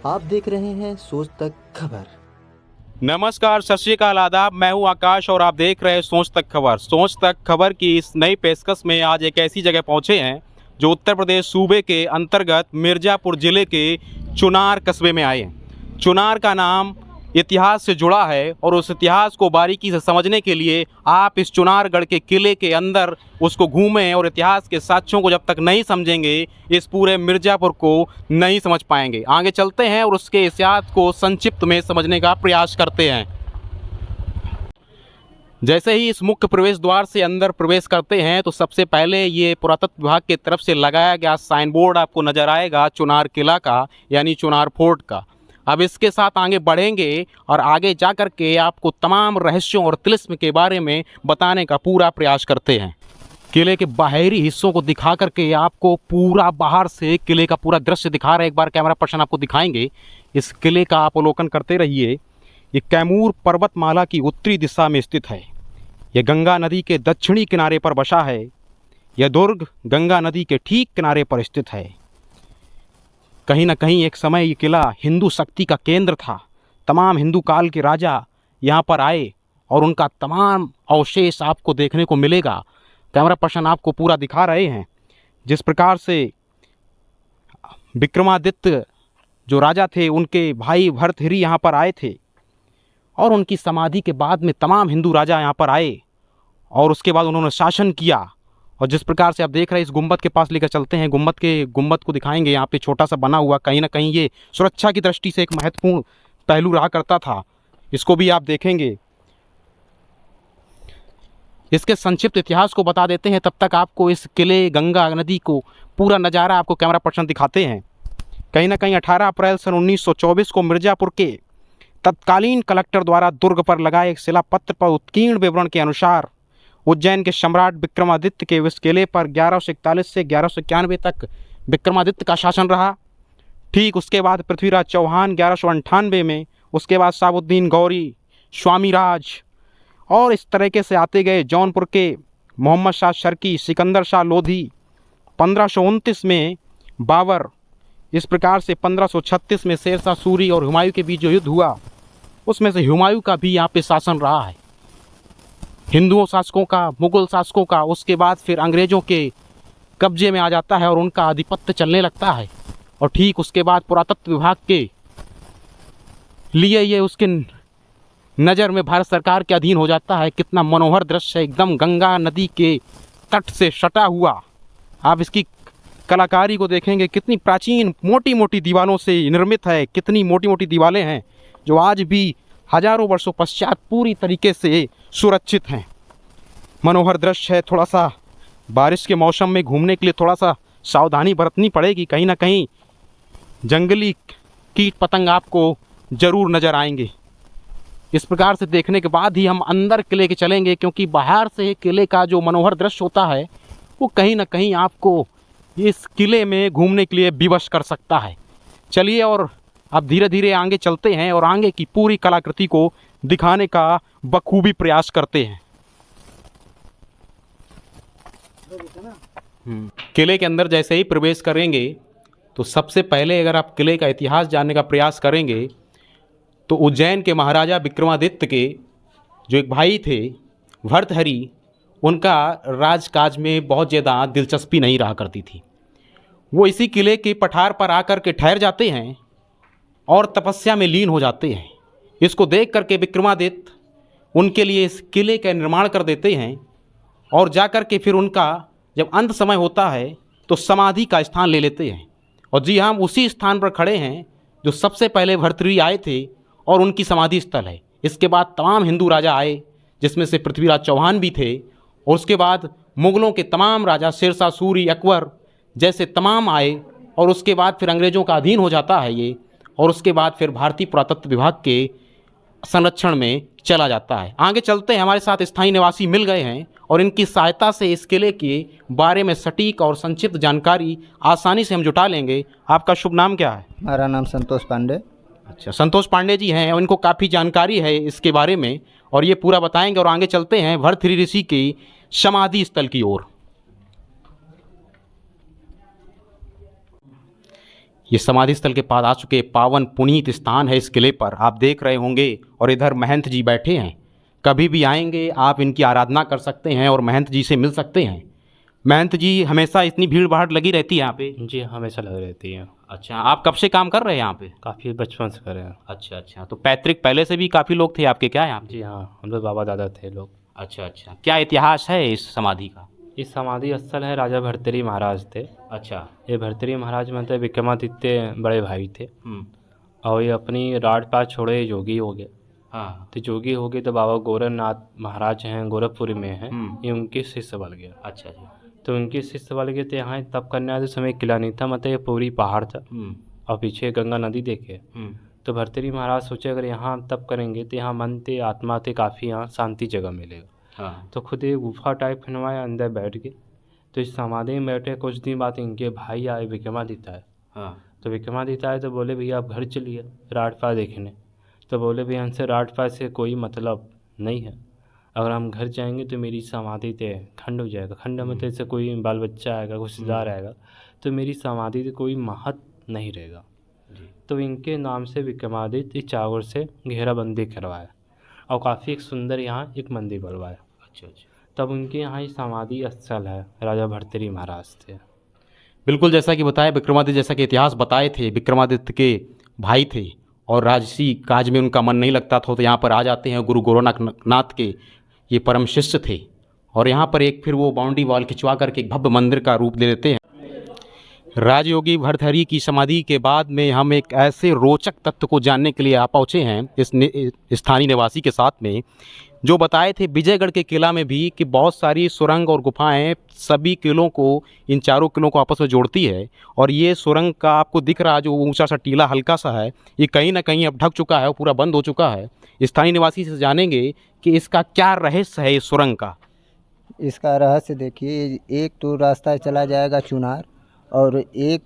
आप देख रहे हैं सोच तक खबर। नमस्कार, सत श्री अकाल, आदाब। मैं हूं आकाश और आप देख रहे हैं सोच तक खबर। सोच तक खबर की इस नई पेशकश में आज एक ऐसी जगह पहुंचे हैं जो उत्तर प्रदेश सूबे के अंतर्गत मिर्ज़ापुर ज़िले के चुनार कस्बे में आए हैं। चुनार का नाम इतिहास से जुड़ा है और उस इतिहास को बारीकी से समझने के लिए आप इस चुनारगढ़ के किले के अंदर उसको घूमें और इतिहास के साक्ष्यों को जब तक नहीं समझेंगे इस पूरे मिर्ज़ापुर को नहीं समझ पाएंगे। आगे चलते हैं और उसके इतिहास को संक्षिप्त में समझने का प्रयास करते हैं। जैसे ही इस मुख्य प्रवेश द्वार से अंदर प्रवेश करते हैं तो सबसे पहले ये पुरातत्व विभाग की तरफ से लगाया गया साइन बोर्ड आपको नज़र आएगा चुनार किला का, यानी चुनार फोर्ट का। अब इसके साथ आगे बढ़ेंगे और आगे जा कर के आपको तमाम रहस्यों और तिलिस्म के बारे में बताने का पूरा प्रयास करते हैं। किले के बाहरी हिस्सों को दिखा करके आपको पूरा बाहर से किले का पूरा दृश्य दिखा रहे। एक बार कैमरा पर्सन आपको दिखाएंगे। इस किले का आप अवलोकन करते रहिए। ये कैमूर पर्वतमाला की उत्तरी दिशा में स्थित है। यह गंगा नदी के दक्षिणी किनारे पर बसा है। यह दुर्ग गंगा नदी के ठीक किनारे पर स्थित है। कहीं ना कहीं एक समय ये किला हिंदू शक्ति का केंद्र था। तमाम हिंदू काल के राजा यहाँ पर आए और उनका तमाम अवशेष आपको देखने को मिलेगा। कैमरा पर्सन आपको पूरा दिखा रहे हैं। जिस प्रकार से विक्रमादित्य जो राजा थे उनके भाई भर्तृहरि यहाँ पर आए थे और उनकी समाधि के बाद में तमाम हिंदू राजा यहाँ पर आए और उसके बाद उन्होंने शासन किया। और जिस प्रकार से आप देख रहे हैं इस गुंबद के पास लेकर चलते हैं। गुंबद को दिखाएंगे। यहाँ पे छोटा सा बना हुआ, कहीं ना कहीं ये सुरक्षा की दृष्टि से एक महत्वपूर्ण पहलू रहा करता था। इसको भी आप देखेंगे। इसके संक्षिप्त इतिहास को बता देते हैं, तब तक आपको इस किले गंगा नदी को पूरा नज़ारा आपको कैमरा पर्सन दिखाते हैं। कहीं ना कहीं 18 अप्रैल सन 1924 को मिर्ज़ापुर के तत्कालीन कलेक्टर द्वारा दुर्ग पर लगाए एक शिलापत्र पर उत्कीर्ण विवरण के अनुसार उज्जैन के सम्राट विक्रमादित्य के इस किले पर 1141 से 1191 तक विक्रमादित्य का शासन रहा। ठीक उसके बाद पृथ्वीराज चौहान 1198 में, उसके बाद शाहबुद्दीन गौरी, स्वामीराज और इस तरीके से आते गए। जौनपुर के मोहम्मद शाह शर्की, सिकंदर शाह लोधी, 1529 में बाबर, इस प्रकार से 1536 में शेर शाह सूरी और हुमायूं के बीच जो युद्ध हुआ उसमें से हुमायूं का भी यहाँ पे शासन रहा है। हिंदुओं शासकों का, मुगल शासकों का, उसके बाद फिर अंग्रेज़ों के कब्जे में आ जाता है और उनका आधिपत्य चलने लगता है। और ठीक उसके बाद पुरातत्व विभाग के लिए ये उसके नज़र में भारत सरकार के अधीन हो जाता है। कितना मनोहर दृश्य है, एकदम गंगा नदी के तट से सटा हुआ। आप इसकी कलाकारी को देखेंगे, कितनी प्राचीन मोटी मोटी दीवारों से निर्मित है। कितनी मोटी मोटी दीवारें हैं जो आज भी हजारों वर्षों पश्चात पूरी तरीके से सुरक्षित हैं। मनोहर दृश्य है। थोड़ा सा बारिश के मौसम में घूमने के लिए थोड़ा सा सावधानी बरतनी पड़ेगी। कहीं ना कहीं जंगली कीट पतंग आपको ज़रूर नज़र आएंगे। इस प्रकार से देखने के बाद ही हम अंदर किले के चलेंगे, क्योंकि बाहर से किले का जो मनोहर दृश्य होता है वो कहीं ना कहीं आपको इस किले में घूमने के लिए विवश कर सकता है। चलिए और अब धीरे धीरे आगे चलते हैं और आगे की पूरी कलाकृति को दिखाने का बखूबी प्रयास करते हैं। किले के अंदर जैसे ही प्रवेश करेंगे तो सबसे पहले अगर आप किले का इतिहास जानने का प्रयास करेंगे तो उज्जैन के महाराजा विक्रमादित्य के जो एक भाई थे भर्तृहरि, उनका राजकाज में बहुत ज़्यादा दिलचस्पी नहीं रहा करती थी। वो इसी किले के पठार पर आकर के ठहर जाते हैं और तपस्या में लीन हो जाते हैं। इसको देख करके विक्रमादित्य उनके लिए इस किले का निर्माण कर देते हैं और जा कर के फिर उनका जब अंत समय होता है तो समाधि का स्थान ले लेते हैं। और जी हम उसी स्थान पर खड़े हैं जो सबसे पहले भर्तृहरि आए थे और उनकी समाधि स्थल है। इसके बाद तमाम हिंदू राजा आए, जिसमें से पृथ्वीराज चौहान भी थे, और उसके बाद मुग़लों के तमाम राजा शेर शाह सूरी, अकबर जैसे तमाम आए, और उसके बाद फिर अंग्रेज़ों का अधीन हो जाता है ये, और उसके बाद फिर भारतीय पुरातत्व विभाग के संरक्षण में चला जाता है। आगे चलते हैं। हमारे साथ स्थायी निवासी मिल गए हैं और इनकी सहायता से इस किले के बारे में सटीक और संक्षिप्त जानकारी आसानी से हम जुटा लेंगे। आपका शुभ नाम क्या है? मेरा नाम संतोष पांडे। अच्छा, संतोष पांडे जी हैं और इनको काफ़ी जानकारी है इसके बारे में और ये पूरा बताएंगे। और आगे चलते हैं भर्तृहरि ऋषि की समाधि स्थल की ओर। ये समाधि स्थल के पास आ चुके पावन पुनीत स्थान है। इस किले पर आप देख रहे होंगे और इधर महंत जी बैठे हैं। कभी भी आएंगे आप इनकी आराधना कर सकते हैं और महंत जी से मिल सकते हैं। महंत जी, हमेशा इतनी भीड़ भाड़ लगी रहती है यहाँ पे? जी हमेशा लग रहती है। अच्छा, आप कब से काम कर रहे हैं यहाँ पे? काफ़ी बचपन से करे हैं। अच्छा अच्छा, तो पैतृक पहले से भी काफ़ी लोग थे आपके क्या यहाँ पे? जी हाँ, हम लोग बाबा दादा थे लोग। अच्छा अच्छा, क्या इतिहास है इस समाधि का? इस समाधि स्थल है, राजा भर्तृहरि महाराज थे। अच्छा। ये भर्तृहरि महाराज मतलब विक्रमादित्य बड़े भाई थे। हम्म। और ये अपनी राजपाट छोड़े योगी हो गए। हाँ। तो योगी हो गए तो बाबा गोरखनाथ महाराज हैं, गोरखपुरी में हैं, हम्म। ये उनके शिष्य बन गया। अच्छा जी। तो उनके शिष्य बन गए तो यहाँ तप करने आते समय किला नहीं था, मतलब ये पूरी पहाड़ था और पीछे गंगा नदी देखे। तो भर्तृहरि महाराज सोचे अगर यहाँ तप करेंगे तो यहाँ मन ते आत्मा ते काफ़ी यहाँ शांति जगह मिलेगा। हाँ। तो खुद एक गुफा टाइप बनवाया, अंदर बैठ गए। तो इस समाधि में बैठे कुछ दिन बाद इनके भाई आए विक्रमादित्य आए। हाँ। तो विक्रमादित्य आए तो बोले भैया आप घर चलिए राजपाट देखने। तो बोले भैया हमसे राजपाट से कोई मतलब नहीं है, अगर हम घर जाएंगे तो मेरी समाधि ते खंड हो जाएगा। खंड में तो ऐसे कोई बाल बच्चा आएगा, कुछ रिश्तेदार आएगा तो मेरी समाधि तो कोई महत्व नहीं रहेगा। तो इनके नाम से विक्रमादित्य चावल से घेराबंदी करवाया और काफ़ी एक सुंदर यहाँ एक मंदिर बनवाया। अच्छा अच्छा। तब उनके यहाँ ही समाधि स्थल है, राजा भर्तृहरि महाराज थे। बिल्कुल, जैसा कि बताया विक्रमादित्य, जैसा कि इतिहास बताए थे, विक्रमादित्य के भाई थे और राजसी काज में उनका मन नहीं लगता था तो यहाँ पर आ जाते हैं। गुरु गोरखनाथ के ये परम शिष्य थे और यहाँ पर एक फिर वो बाउंड्री वॉल खिंचवा करके एक भव्य मंदिर का रूप ले लेते हैं। राजयोगी भर्तृहरि की समाधि के बाद में हम एक ऐसे रोचक तथ्य को जानने के लिए आ पहुँचे हैं इस स्थानीय निवासी के साथ में, जो बताए थे विजयगढ़ के किला में भी कि बहुत सारी सुरंग और गुफाएं सभी किलों को, इन चारों किलों को आपस में जोड़ती है। और ये सुरंग का आपको दिख रहा जो ऊंचा सा टीला हल्का सा है, ये कहीं ना कहीं अब ढक चुका है और पूरा बंद हो चुका है। स्थानीय निवासी से जानेंगे कि इसका क्या रहस्य है इस सुरंग का। इसका रहस्य देखिए, एक तो रास्ता चला जाएगा चुनार और एक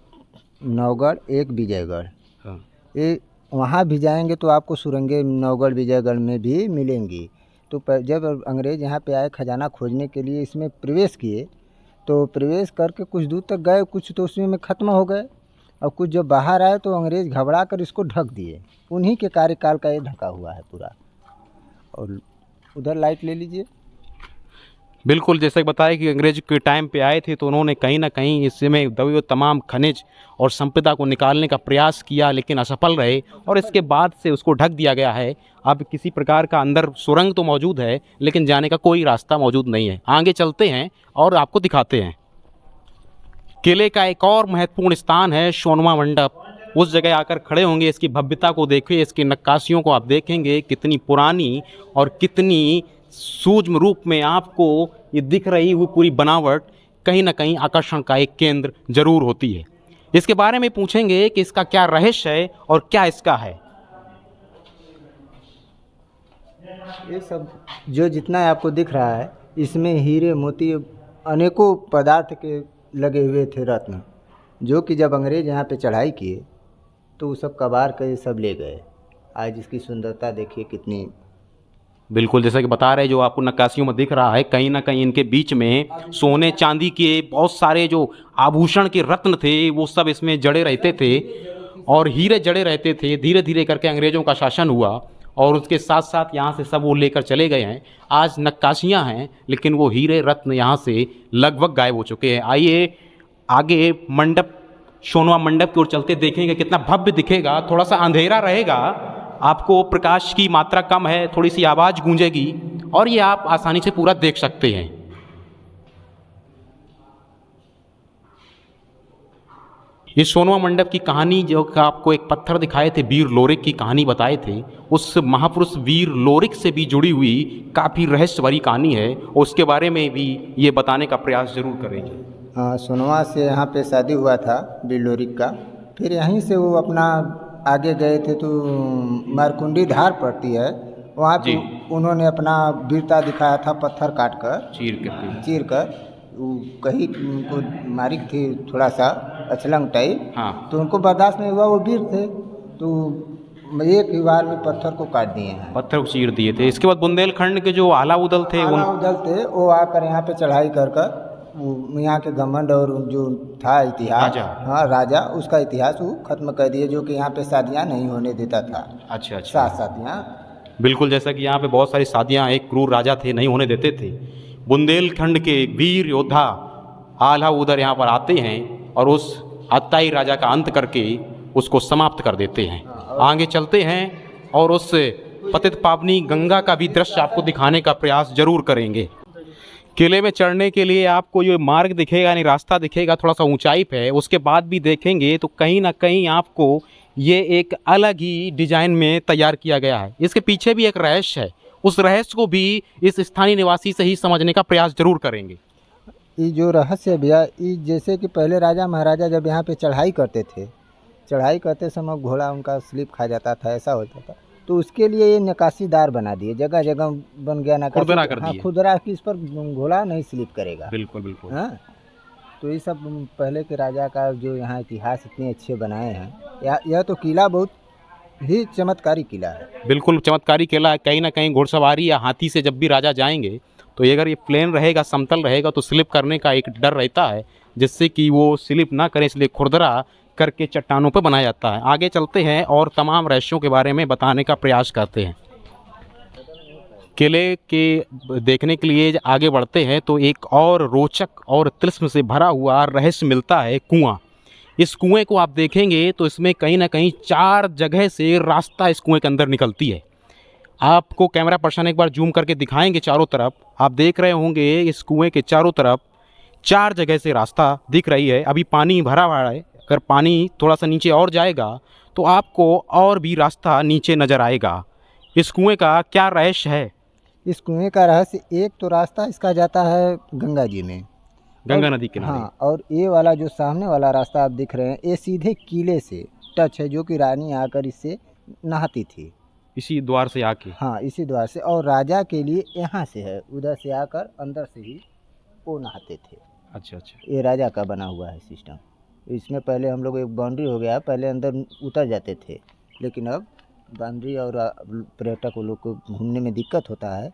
नौगढ़, एक विजयगढ़। हाँ। ये वहाँ भी जाएंगे तो आपको सुरंगें नौगढ़ विजयगढ़ में भी मिलेंगी। तो जब अंग्रेज़ यहाँ पे आए खजाना खोजने के लिए, इसमें प्रवेश किए तो प्रवेश करके कुछ दूर तक गए, कुछ तो उसमें में ख़त्म हो गए और कुछ जब बाहर आए तो अंग्रेज़ घबरा कर इसको ढक दिए। उन्हीं के कार्यकाल का ये ढका हुआ है पूरा। और उधर लाइट ले लीजिए। बिल्कुल, जैसे बताया कि अंग्रेज के टाइम पे आए थे तो उन्होंने कहीं ना कहीं इसमें दबे हुए तमाम खनिज और संपदा को निकालने का प्रयास किया लेकिन असफल रहे और इसके बाद से उसको ढक दिया गया है। अब किसी प्रकार का अंदर सुरंग तो मौजूद है लेकिन जाने का कोई रास्ता मौजूद नहीं है। आगे चलते हैं और आपको दिखाते हैं। किले का एक और महत्वपूर्ण स्थान है सोनवा मंडप। उस जगह आकर खड़े होंगे, इसकी भव्यता को देखिए, इसकी नक्काशियों को आप देखेंगे कितनी पुरानी और कितनी सूक्ष्म रूप में आपको ये दिख रही हुई पूरी बनावट कहीं ना कहीं आकर्षण का एक केंद्र जरूर होती है। इसके बारे में पूछेंगे कि इसका क्या रहस्य है और क्या इसका है। ये सब जो जितना आपको दिख रहा है इसमें हीरे मोती अनेकों पदार्थ के लगे हुए थे, रत्न, जो कि जब अंग्रेज यहाँ पे चढ़ाई किए तो वो सब कबार के सब ले गए। आज इसकी सुंदरता देखिए कितनी। बिल्कुल, जैसा कि बता रहे जो आपको नक्काशियों में दिख रहा है, कहीं ना कहीं इनके बीच में सोने चांदी के बहुत सारे जो आभूषण के रत्न थे वो सब इसमें जड़े रहते थे और हीरे जड़े रहते थे। धीरे धीरे करके अंग्रेज़ों का शासन हुआ और उसके साथ साथ यहाँ से सब वो लेकर चले गए हैं। आज नक्काशियाँ हैं लेकिन वो हीरे रत्न यहाँ से लगभग गायब हो चुके हैं। आइए आगे मंडप, सोनवा मंडप की ओर चलते देखेंगे कितना भव्य दिखेगा। थोड़ा सा अंधेरा रहेगा, आपको प्रकाश की मात्रा कम है, थोड़ी सी आवाज़ गूंजेगी और ये आप आसानी से पूरा देख सकते हैं। ये सोनवा मंडप की कहानी जो आपको एक पत्थर दिखाए थे, वीर लोरिक की कहानी बताए थे, उस महापुरुष वीर लोरिक से भी जुड़ी हुई काफ़ी रहस्य भरी कहानी है और उसके बारे में भी ये बताने का प्रयास जरूर करेंगे। हाँ, सोनवा से यहाँ पे शादी हुआ था वीर लोरिक का। फिर यहीं से वो अपना आगे गए थे तो मारकुंडी धार पड़ती है, वहाँ पे उन्होंने अपना वीरता दिखाया था, पत्थर काट कर चीर कर वो कहीं उनको मारी थी थोड़ा सा अचलंग टाइप। हाँ। तो उनको बर्दाश्त नहीं हुआ, वो वीर थे तो एक ही बार में पत्थर को काट दिए हैं, पत्थर को चीर दिए थे। इसके बाद बुंदेलखंड के जो आला उदल थे उदल थे वो आकर यहाँ पे चढ़ाई कर कर वो यहाँ के घमंड और जो था इतिहास, राजा। हाँ राजा, उसका इतिहास वो खत्म कर दिए, जो कि यहाँ पे शादियाँ नहीं होने देता था। अच्छा अच्छा। सात शादियाँ। बिल्कुल, जैसा कि यहाँ पे बहुत सारी शादियाँ एक क्रूर राजा थे, नहीं होने देते थे। बुंदेलखंड के वीर योद्धा आल्हा उदर यहाँ पर आते हैं और उस अत्ताई राजा का अंत करके उसको समाप्त कर देते हैं। आगे चलते हैं और उस पतित पावनी गंगा का भी दृश्य आपको दिखाने का प्रयास जरूर करेंगे। किले में चढ़ने के लिए आपको ये मार्ग दिखेगा, यानी रास्ता दिखेगा, थोड़ा सा ऊंचाई पे है। उसके बाद भी देखेंगे तो कहीं ना कहीं आपको ये एक अलग ही डिजाइन में तैयार किया गया है। इसके पीछे भी एक रहस्य है, उस रहस्य को भी इस स्थानीय निवासी से ही समझने का प्रयास जरूर करेंगे। ये जो रहस्य है भैया, ये जैसे कि पहले राजा महाराजा जब यहाँ पे चढ़ाई करते थे, चढ़ाई करते समय घोड़ा उनका स्लिप खा जाता था, ऐसा होता था, तो उसके लिए ये नक्काशीदार बना दिए, जगह जगह बन गया नक्काशी। खुरदरा कर हाँ, दिए। खुरदरा कि इस पर घोड़ा नहीं स्लिप करेगा। बिल्कुल बिल्कुल। हाँ, तो ये सब पहले के राजा का जो यहाँ इतिहास इतने अच्छे बनाए हैं। यह तो किला बहुत ही चमत्कारी किला है। बिल्कुल चमत्कारी किला है। कहीं ना कहीं घुड़सवारी या हाथी से जब भी राजा जाएंगे तो ये अगर ये प्लेन रहेगा, समतल रहेगा, तो स्लिप करने का एक डर रहता है, जिससे कि वो स्लिप ना करे, इसलिए खुरदरा करके चट्टानों पर बनाया जाता है। आगे चलते हैं और तमाम रहस्यों के बारे में बताने का प्रयास करते हैं। किले के देखने के लिए आगे बढ़ते हैं तो एक और रोचक और तिलिस्म से भरा हुआ रहस्य मिलता है, कुआं। इस कुएं को आप देखेंगे तो इसमें कहीं ना कहीं 4 जगह से रास्ता इस कुएं के अंदर निकलती है। आपको कैमरा पर्सन एक बार जूम करके दिखाएंगे चारों तरफ। आप देख रहे होंगे इस कुएं के चारों तरफ 4 जगह से रास्ता दिख रही है। अभी पानी भरा हुआ है, अगर पानी थोड़ा सा नीचे और जाएगा तो आपको और भी रास्ता नीचे नज़र आएगा। इस कुएं का क्या रहस्य है? इस कुएं का रहस्य, एक तो रास्ता इसका जाता है गंगा जी में, गंगा नदी किनारे। हाँ, और ये वाला जो सामने वाला रास्ता आप दिख रहे हैं, ये सीधे किले से टच है, जो कि रानी आकर इससे नहाती थी, इसी द्वार से आके। हाँ, इसी द्वार से। और राजा के लिए यहाँ से है, उधर से आकर अंदर से ही वो नहाते थे। अच्छा अच्छा। ये राजा का बना हुआ है सिस्टम। इसमें पहले हम लोग, एक बाउंड्री हो गया, पहले अंदर उतर जाते थे, लेकिन अब बाउंड्री और पर्यटक लोग को घूमने में दिक्कत होता है।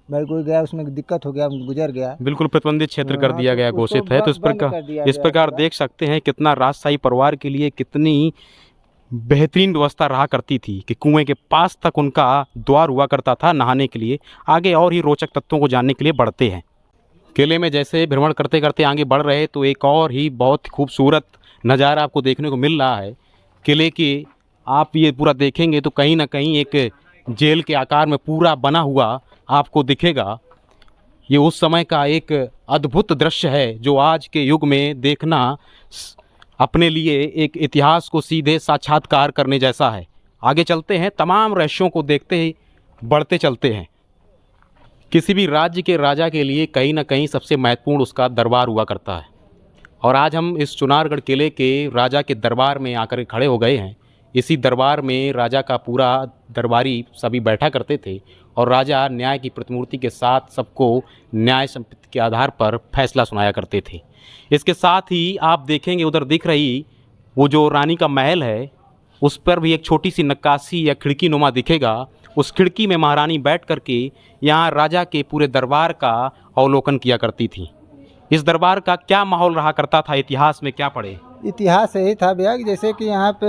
भाई कोई गया, उसमें दिक्कत हो गया, गुजर गया, बिल्कुल प्रतिबंधित क्षेत्र कर हाँ, दिया तो गया, उसको घोषित है। तो इस बंद कर दिया इस गया प्रकार पूरा। देख सकते हैं कितना राजशाही परिवार के लिए कितनी बेहतरीन व्यवस्था रहा करती थी कि कुएं के पास तक उनका द्वार हुआ करता था नहाने के लिए। आगे और ही रोचक तत्वों को जानने के लिए बढ़ते हैं। किले में जैसे भ्रमण करते करते आगे बढ़ रहे तो एक और ही बहुत खूबसूरत नज़ारा आपको देखने को मिल रहा है। किले के आप ये पूरा देखेंगे तो कहीं ना कहीं एक जेल के आकार में पूरा बना हुआ आपको दिखेगा। ये उस समय का एक अद्भुत दृश्य है जो आज के युग में देखना अपने लिए एक इतिहास को सीधे साक्षात्कार करने जैसा है। आगे चलते हैं, तमाम रहस्यों को देखते ही बढ़ते चलते हैं। किसी भी राज्य के राजा के लिए कहीं ना कहीं सबसे महत्वपूर्ण उसका दरबार हुआ करता है, और आज हम इस चुनारगढ़ किले के राजा के दरबार में आकर खड़े हो गए हैं। इसी दरबार में राजा का पूरा दरबारी सभी बैठा करते थे और राजा न्याय की प्रतिमूर्ति के साथ सबको न्याय संपत्ति के आधार पर फैसला सुनाया करते थे। इसके साथ ही आप देखेंगे उधर दिख रही वो जो रानी का महल है, उस पर भी एक छोटी सी नक्काशी या खिड़की नुमा दिखेगा। उस खिड़की में महारानी बैठ करके यहाँ राजा के पूरे दरबार का अवलोकन किया करती थी। इस दरबार का क्या माहौल रहा करता था, इतिहास में क्या पढ़े? इतिहास यही था भैया कि जैसे कि यहाँ पे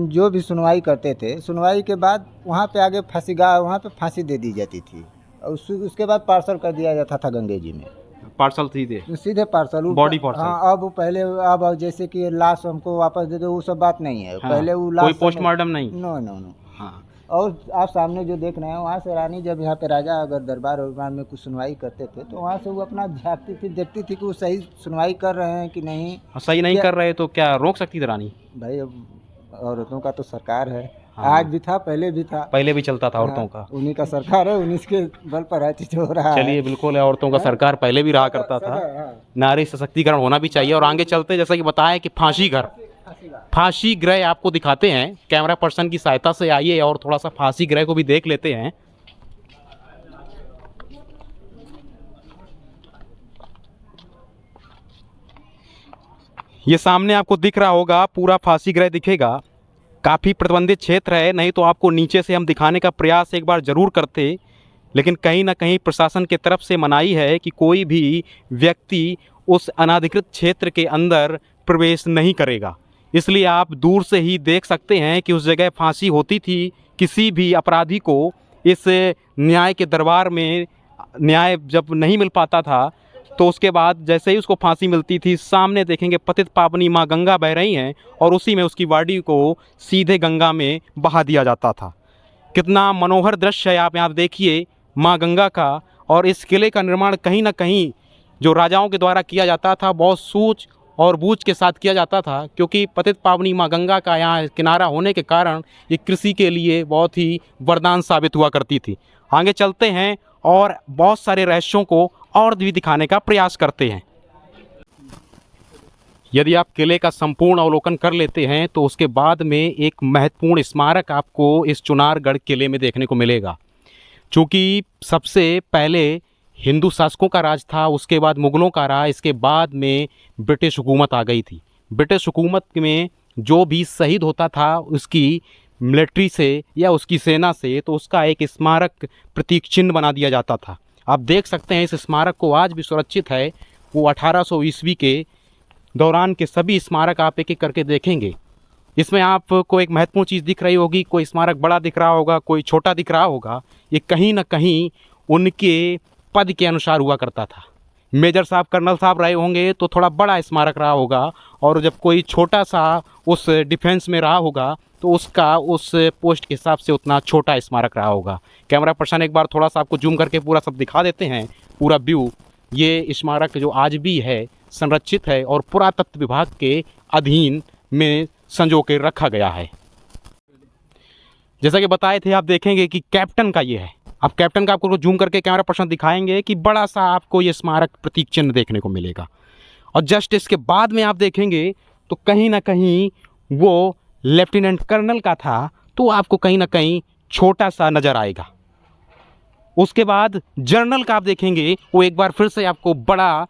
जो भी सुनवाई करते थे, सुनवाई के बाद वहाँ पे आगे फांसीगाह, वहाँ पे फांसी दे दी जाती थी, और उसके बाद पार्सल कर दिया जाता था गंगे जी में। पार्सल सीधे सीधे पार्सल, बॉडी पार्सल। हाँ, अब पहले, अब जैसे कि लाश हमको वापस दे दो, वो सब बात नहीं है। हाँ, पहले वो कोई लाश पोस्टमार्टम नहीं। No no no. हाँ। और आप सामने जो देख रहे हैं, वहाँ से रानी जब यहाँ पे राजा अगर दरबार वरबार में कुछ सुनवाई करते थे तो वहाँ से वो अपना झाँकती थी, देखती थी कि वो सही सुनवाई कर रहे हैं कि नहीं। सही नहीं कर रहे तो क्या रोक सकती थी रानी? भाई अब औरतों का तो सरकार है। हाँ। आज भी था, पहले भी था, पहले भी चलता था औरतों का। उन्हीं का सरकार है, उन्हीं के बल पर हर चीज हो रहा है। चलिए, बिल्कुल है, औरतों का सरकार पहले भी रहा करता था। नारी सशक्तिकरण होना भी चाहिए। और आगे चलते, जैसा कि बताया कि फांसी गृह आपको दिखाते हैं। कैमरा पर्सन की सहायता से आइए और थोड़ा सा फांसी गृह को भी देख लेते हैं। ये सामने आपको दिख रहा होगा, पूरा फांसी गृह दिखेगा। काफ़ी प्रतिबंधित क्षेत्र है, नहीं तो आपको नीचे से हम दिखाने का प्रयास एक बार ज़रूर करते। लेकिन कहीं ना कहीं प्रशासन की तरफ से मनाही है कि कोई भी व्यक्ति उस अनाधिकृत क्षेत्र के अंदर प्रवेश नहीं करेगा। इसलिए आप दूर से ही देख सकते हैं कि उस जगह फांसी होती थी। किसी भी अपराधी को इस न्याय के दरबार में न्याय जब नहीं मिल पाता था तो उसके बाद जैसे ही उसको फांसी मिलती थी, सामने देखेंगे पतित पावनी माँ गंगा बह रही हैं और उसी में उसकी बॉडी को सीधे गंगा में बहा दिया जाता था। कितना मनोहर दृश्य है, आप यहाँ देखिए माँ गंगा का। और इस किले का निर्माण कहीं ना कहीं जो राजाओं के द्वारा किया जाता था बहुत सूझ और बूझ के साथ किया जाता था, क्योंकि पतित पावनी माँ गंगा का यहाँ किनारा होने के कारण ये कृषि के लिए बहुत ही वरदान साबित हुआ करती थी। आगे चलते हैं और बहुत सारे रहस्यों को और भी दिखाने का प्रयास करते हैं। यदि आप किले का संपूर्ण अवलोकन कर लेते हैं तो उसके बाद में एक महत्वपूर्ण स्मारक आपको इस चुनारगढ़ किले में देखने को मिलेगा। चूँकि सबसे पहले हिंदू शासकों का राज था, उसके बाद मुग़लों का राज, इसके बाद में ब्रिटिश हुकूमत आ गई थी। ब्रिटिश हुकूमत में जो भी शहीद होता था उसकी मिलिट्री से या उसकी सेना से, तो उसका एक स्मारक प्रतीक चिन्ह बना दिया जाता था। आप देख सकते हैं इस स्मारक को आज भी सुरक्षित है। वो 1800 ईस्वी के दौरान के सभी स्मारक आप एक एक करके देखेंगे। इसमें आपको एक महत्वपूर्ण चीज़ दिख रही होगी, कोई स्मारक बड़ा दिख रहा होगा, कोई छोटा दिख रहा होगा। ये कहीं ना कहीं उनके पद के अनुसार हुआ करता था। मेजर साहब, कर्नल साहब रहे होंगे तो थोड़ा बड़ा स्मारक रहा होगा, और जब कोई छोटा सा उस डिफेंस में रहा होगा तो उसका उस पोस्ट के हिसाब से उतना छोटा स्मारक रहा होगा। कैमरा पर्सन एक बार थोड़ा सा आपको जूम करके पूरा सब दिखा देते हैं, पूरा व्यू। ये स्मारक जो आज भी है संरक्षित है और पुरातत्व विभाग के अधीन में संजो के रखा गया है। जैसा कि बताए थे, आप देखेंगे कि कैप्टन का ये है। अब कैप्टन का आपको जूम करके कैमरा पर्सन दिखाएंगे कि बड़ा सा आपको ये स्मारक प्रतीक चिन्ह देखने को मिलेगा। और जस्ट इसके बाद में आप देखेंगे तो कहीं ना कहीं वो लेफ्टिनेंट कर्नल का था, तो आपको कहीं ना कहीं छोटा सा नज़र आएगा। उसके बाद जनरल का आप देखेंगे, वो एक बार फिर से आपको बड़ा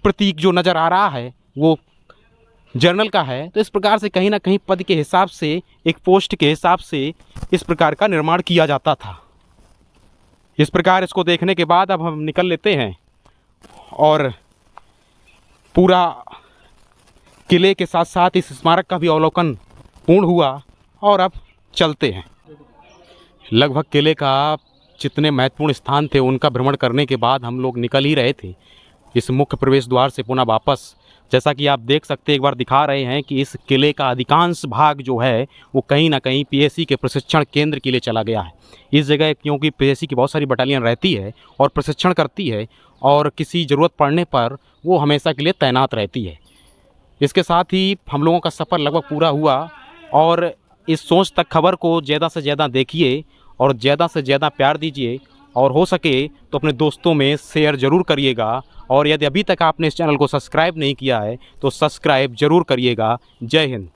प्रतीक जो नज़र आ रहा है वो जनरल का है। तो इस प्रकार से कहीं ना कहीं पद के हिसाब से, एक पोस्ट के हिसाब से इस प्रकार का निर्माण किया जाता था। इस प्रकार इसको देखने के बाद अब हम निकल लेते हैं और पूरा किले के साथ साथ इस स्मारक का भी अवलोकन पूर्ण हुआ और अब चलते हैं। लगभग किले का जितने महत्वपूर्ण स्थान थे उनका भ्रमण करने के बाद हम लोग निकल ही रहे थे इस मुख्य प्रवेश द्वार से पुनः वापस। जैसा कि आप देख सकते हैं, एक बार दिखा रहे हैं कि इस किले का अधिकांश भाग जो है वो कहीं ना कहीं पीएसी के प्रशिक्षण केंद्र के लिए चला गया है। इस जगह क्योंकि पीएसी की बहुत सारी बटालियन रहती है और प्रशिक्षण करती है और किसी ज़रूरत पड़ने पर वो हमेशा के लिए तैनात रहती है। इसके साथ ही हम लोगों का सफ़र लगभग पूरा हुआ और इस सोच तक खबर को ज़्यादा से ज़्यादा देखिए और ज़्यादा से ज़्यादा प्यार दीजिए, और हो सके तो अपने दोस्तों में शेयर ज़रूर करिएगा। और यदि अभी तक आपने इस चैनल को सब्सक्राइब नहीं किया है तो सब्सक्राइब ज़रूर करिएगा। जय हिंद।